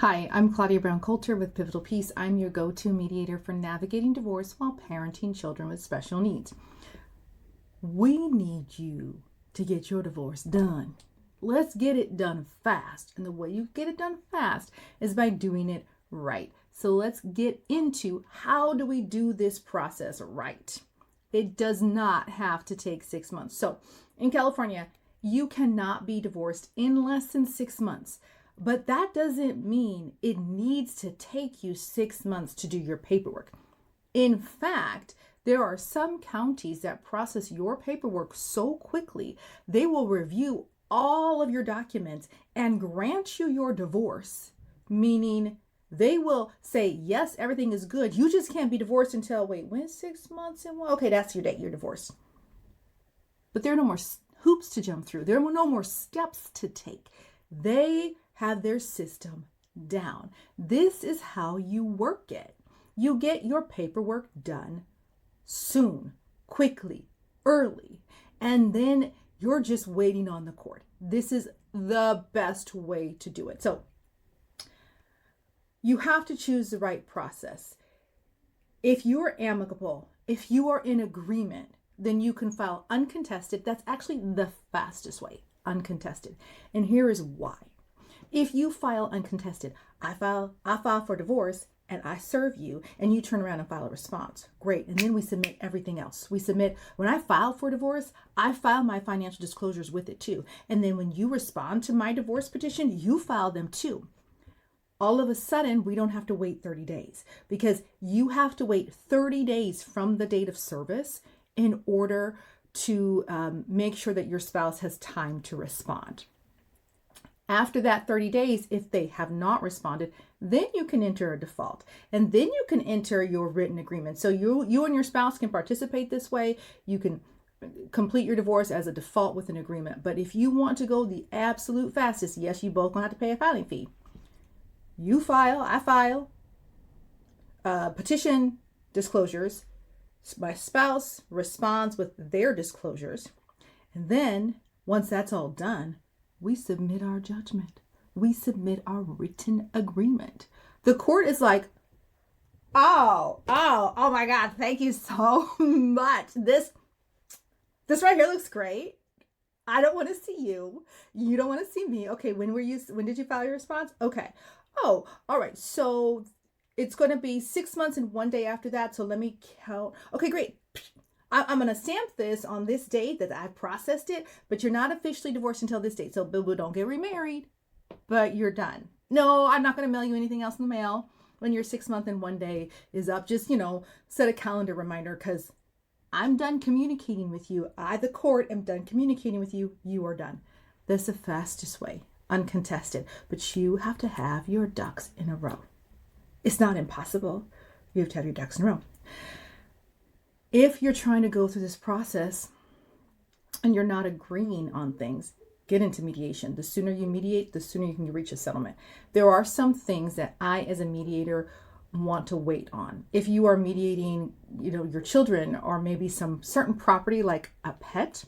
Hi, I'm Claudia Brown Coulter with Pivotal Peace. I'm your go-to mediator for navigating divorce while parenting children with special needs. We need you to get your divorce done. Let's get it done fast. And the way you get it done fast is by doing it right. So let's get into how do we do this process right. It does not have to take 6 months. So in California, you cannot be divorced in less than 6 months. But that doesn't mean it needs to take you 6 months to do your paperwork. In fact, there are some counties that process your paperwork so quickly, they will review all of your documents and grant you your divorce, meaning they will say, yes, everything is good. You just can't be divorced until, when 6 months and okay, that's your date, you're divorced. But there are no more hoops to jump through. There are no more steps to take. They have their system down. This is how you work it. You get your paperwork done soon, quickly, early, and then you're just waiting on the court. This is the best way to do it. So you have to choose the right process. If you are amicable, if you are in agreement, then you can file uncontested. That's actually the fastest way, uncontested. And here is why. If you file uncontested, I file for divorce and I serve you and you turn around and file a response. Great. And then we submit everything else. When I file for divorce, I file my financial disclosures with it too. And then when you respond to my divorce petition, you file them too. All of a sudden, we don't have to wait 30 days because you have to wait 30 days from the date of service in order to make sure that your spouse has time to respond. After that 30 days, if they have not responded, then you can enter a default and then you can enter your written agreement. So you and your spouse can participate this way. You can complete your divorce as a default with an agreement. But if you want to go the absolute fastest, yes, you both gonna have to pay a filing fee. You file, I file, petition disclosures. My spouse responds with their disclosures. And then once that's all done, we submit our judgment. We submit our written agreement. The court is like, oh my God, thank you so much. This right here looks great. I don't want to see you. You don't want to see me. Okay, when did you file your response? Okay. Oh, all right. So it's going to be 6 months and 1 day after that. So let me count. Okay, great. I'm going to stamp this on this date that I processed it, but you're not officially divorced until this date. So boo-boo, don't get remarried, but you're done. No, I'm not going to mail you anything else in the mail when your 6 month and 1 day is up. Just, set a calendar reminder because I'm done communicating with you. I, the court, am done communicating with you. You are done. That's the fastest way, uncontested, but you have to have your ducks in a row. It's not impossible. You have to have your ducks in a row. If you're trying to go through this process and you're not agreeing on things, get into mediation. The sooner you mediate, the sooner you can reach a settlement. There are some things that I, as a mediator, want to wait on. If you are mediating, your children or maybe some certain property like a pet,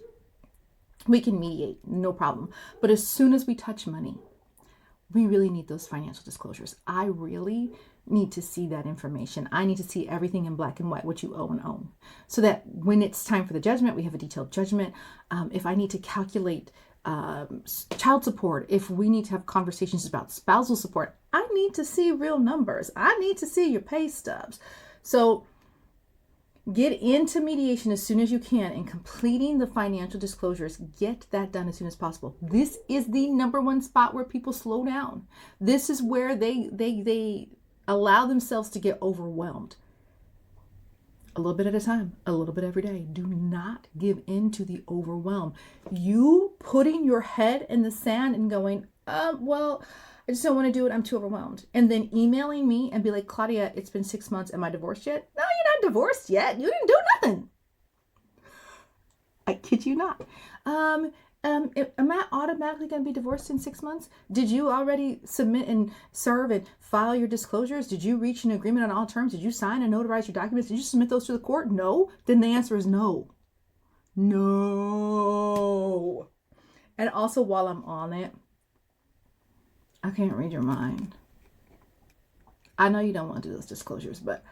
we can mediate, no problem. But as soon as we touch money, we really need those financial disclosures. I really need to see that information. I need to see everything in black and white, what you owe and own, so that when it's time for the judgment, we have a detailed judgment. If I need to calculate child support, if we need to have conversations about spousal support, I need to see real numbers. I need to see your pay stubs. So get into mediation as soon as you can and completing the financial disclosures. Get that done as soon as possible. This is the number one spot where people slow down. This is where they allow themselves to get overwhelmed. A little bit at a time, a little bit every day. Do not give in to the overwhelm. You putting your head in the sand and going, I just don't want to do it. I'm too overwhelmed. And then emailing me and be like, Claudia, it's been 6 months. Am I divorced yet? No, you're not divorced yet. You didn't do nothing. I kid you not. Am I automatically going to be divorced in 6 months? Did you already submit and serve and file your disclosures? Did you reach an agreement on all terms? Did you sign and notarize your documents? Did you submit those to the court? No? Then the answer is no. No. And also while I'm on it, I can't read your mind. I know you don't want to do those disclosures, but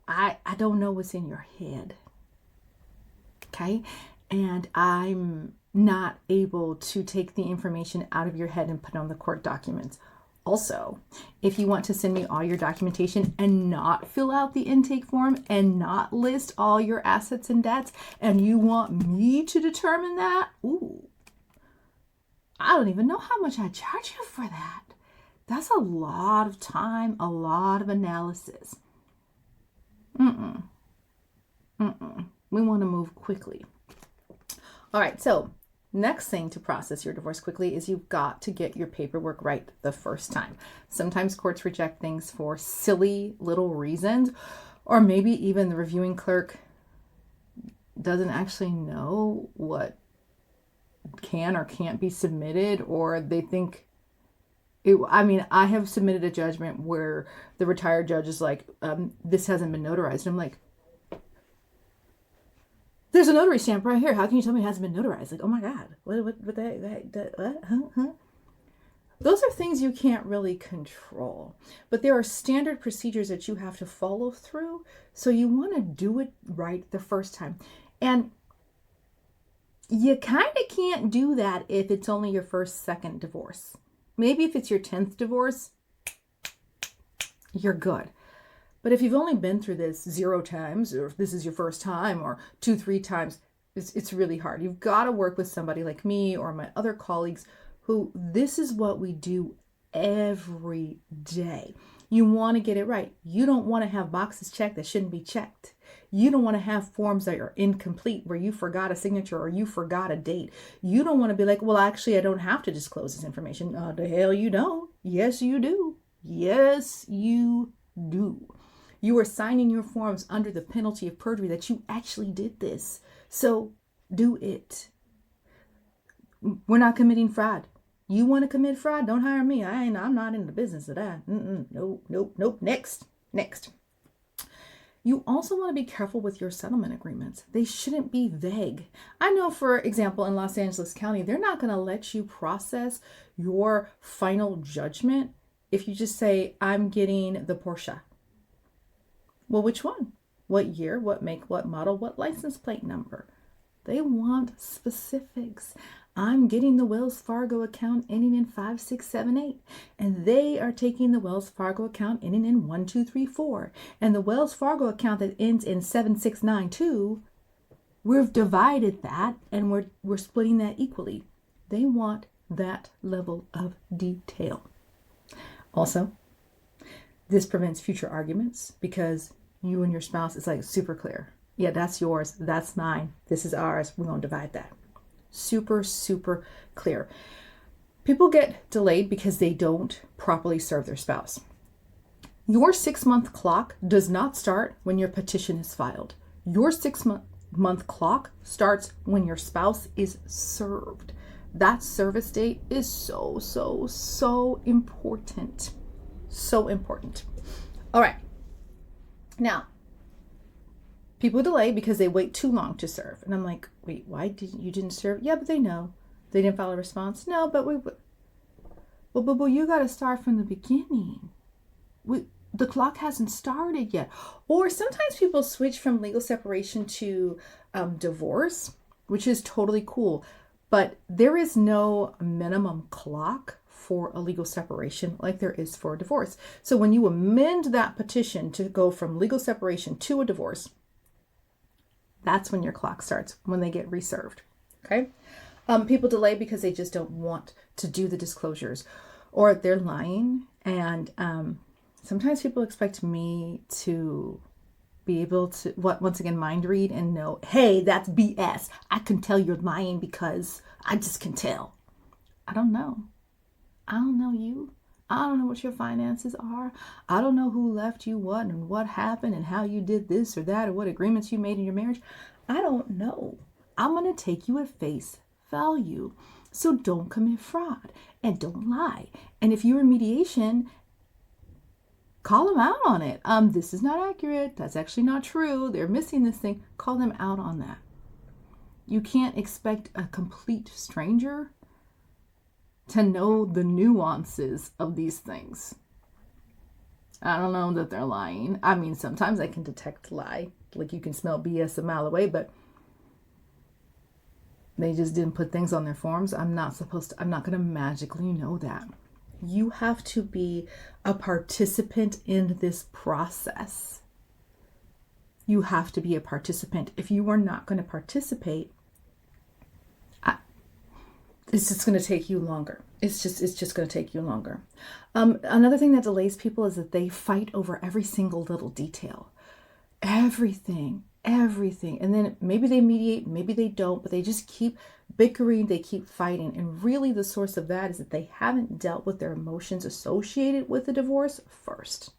I don't know what's in your head. Okay? And I'm not able to take the information out of your head and put it on the court documents. Also, if you want to send me all your documentation and not fill out the intake form and not list all your assets and debts, and you want me to determine that, I don't even know how much I charge you for that. That's a lot of time, a lot of analysis. We want to move quickly. All right, so next thing to process your divorce quickly is you've got to get your paperwork right the first time. Sometimes courts reject things for silly little reasons, or maybe even the reviewing clerk doesn't actually know what can or can't be submitted, or they think I have submitted a judgment where the retired judge is like, this hasn't been notarized. And I'm like, there's a notary stamp right here. How can you tell me it hasn't been notarized? Like, oh my God, what Huh? Those are things you can't really control, but there are standard procedures that you have to follow through. So you want to do it right the first time. And you kind of can't do that if it's only your first, second divorce. Maybe if it's your 10th divorce, you're good. But if you've only been through this 0 times, or if this is your first time, or 2, 3 times, it's really hard. You've got to work with somebody like me or my other colleagues who this is what we do every day. You want to get it right. You don't want to have boxes checked that shouldn't be checked. You don't want to have forms that are incomplete where you forgot a signature or you forgot a date. You don't want to be like, well, actually, I don't have to disclose this information. The hell you don't. Yes, you do. Yes, you do. You are signing your forms under the penalty of perjury that you actually did this. So do it. We're not committing fraud. You want to commit fraud? Don't hire me. I'm not in the business of that. Nope. Next. You also want to be careful with your settlement agreements. They shouldn't be vague. I know, for example, in Los Angeles County, they're not going to let you process your final judgment if you just say, I'm getting the Porsche. Well, which one? What year? What make? What model? What license plate number? They want specifics. I'm getting the Wells Fargo account ending in 5678, and they are taking the Wells Fargo account ending in 1234, and the Wells Fargo account that ends in 7692. We've divided that, and we're splitting that equally. They want that level of detail. Also, this prevents future arguments because you and your spouse is like super clear. Yeah, that's yours. That's mine. This is ours. We're going to divide that. Super, super clear. People get delayed because they don't properly serve their spouse. Your 6-month clock does not start when your petition is filed. Your 6-month clock starts when your spouse is served. That service date is so important. So important. All right. Now, people delay because they wait too long to serve. And I'm like, wait, why didn't serve? Yeah, but they know. They didn't file a response. No, but well, you got to start from the beginning. The clock hasn't started yet. Or sometimes people switch from legal separation to divorce, which is totally cool. But there is no minimum clock for a legal separation like there is for a divorce. So when you amend that petition to go from legal separation to a divorce, that's when your clock starts, when they get reserved. Okay. People delay because they just don't want to do the disclosures, or they're lying. And sometimes people expect me to be able to, once again, mind read and know, hey, that's BS. I can tell you're lying because I just can tell. I don't know. I don't know you. I don't know what your finances are. I don't know who left you what and what happened and how you did this or that or what agreements you made in your marriage. I don't know. I'm going to take you at face value. So don't commit fraud and don't lie. And if you're in mediation, call them out on it. This is not accurate. That's actually not true. They're missing this thing. Call them out on that. You can't expect a complete stranger to know the nuances of these things. I don't know that they're lying. I mean, sometimes I can detect lie. Like you can smell BS a mile away, but they just didn't put things on their forms. I'm not going to magically know that. You have to be a participant in this process. You have to be a participant. If you are not going to participate, it's just going to take you longer. It's just going to take you longer. Another thing that delays people is that they fight over every single little detail. Everything. And then maybe they mediate, maybe they don't, but they just keep bickering, they keep fighting. And really the source of that is that they haven't dealt with their emotions associated with the divorce first.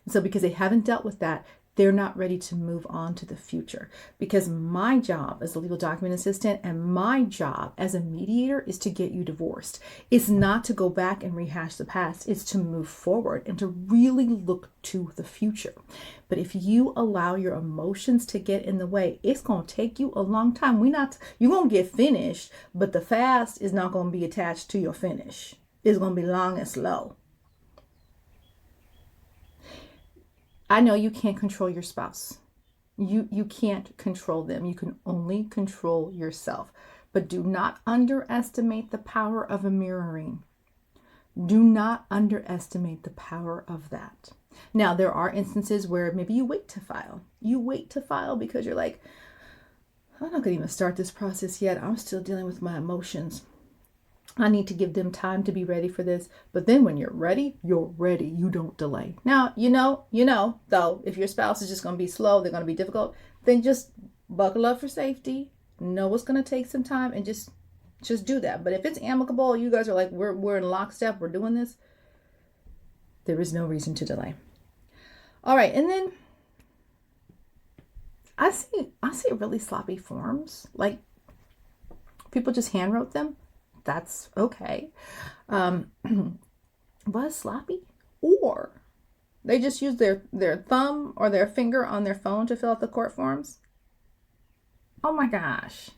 And so because they haven't dealt with that, they're not ready to move on to the future. Because my job as a legal document assistant and my job as a mediator is to get you divorced. It's not to go back and rehash the past. It's to move forward and to really look to the future. But if you allow your emotions to get in the way, it's going to take you a long time. You're going to get finished, but the fast is not going to be attached to your finish. It's going to be long and slow. I know you can't control your spouse. You can't control them. You can only control yourself. But do not underestimate the power of a mirroring. Do not underestimate the power of that. Now, there are instances where maybe you wait to file. You wait to file because you're like, I'm not going to even start this process yet. I'm still dealing with my emotions. I need to give them time to be ready for this. But then when you're ready, you're ready. You don't delay. Now, you know, though, if your spouse is just going to be slow, they're going to be difficult, then just buckle up for safety. Know it's going to take some time and just do that. But if it's amicable, you guys are like, we're in lockstep, we're doing this, there is no reason to delay. All right. And then I see really sloppy forms. Like people just hand wrote them. That's okay. But sloppy, or they just use their thumb or their finger on their phone to fill out the court forms. Oh my gosh.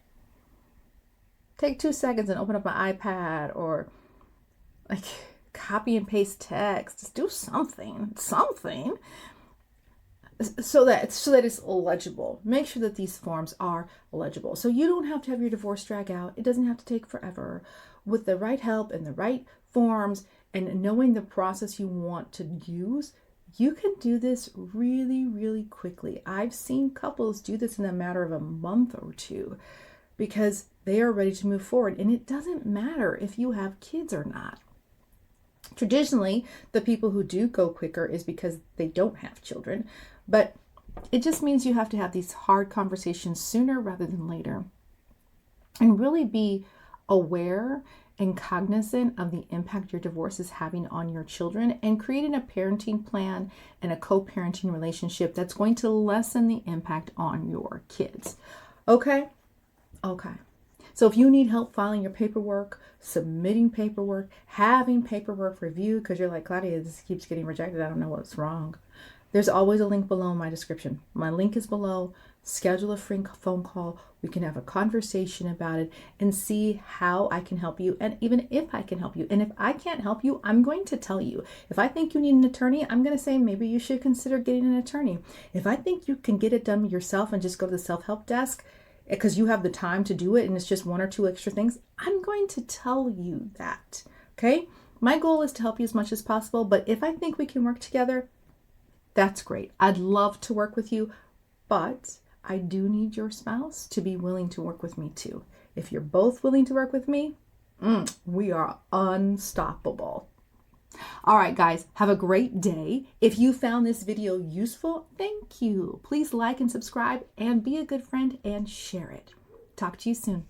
Take 2 seconds and open up an iPad or like copy and paste text. Just do something so that it's legible. Make sure that these forms are legible. So you don't have to have your divorce drag out. It doesn't have to take forever. With the right help and the right forms and knowing the process you want to use, you can do this really, really quickly. I've seen couples do this in a matter of a month or two because they are ready to move forward. And it doesn't matter if you have kids or not. Traditionally, the people who do go quicker is because they don't have children. But it just means you have to have these hard conversations sooner rather than later. And really be aware and cognizant of the impact your divorce is having on your children and creating a parenting plan and a co-parenting relationship that's going to lessen the impact on your kids. Okay? So if you need help filing your paperwork, submitting paperwork, having paperwork reviewed, because you're like, Claudia, this keeps getting rejected, I don't know what's wrong. There's always a link below in my description. My link is below. Schedule a free phone call. We can have a conversation about it and see how I can help you. And even if I can help you. And if I can't help you, I'm going to tell you. If I think you need an attorney, I'm going to say maybe you should consider getting an attorney. If I think you can get it done yourself and just go to the self-help desk because you have the time to do it and it's just 1 or 2 extra things, I'm going to tell you that. Okay? My goal is to help you as much as possible. But if I think we can work together, that's great. I'd love to work with you, but I do need your spouse to be willing to work with me too. If you're both willing to work with me, we are unstoppable. All right, guys, have a great day. If you found this video useful, thank you. Please like and subscribe and be a good friend and share it. Talk to you soon.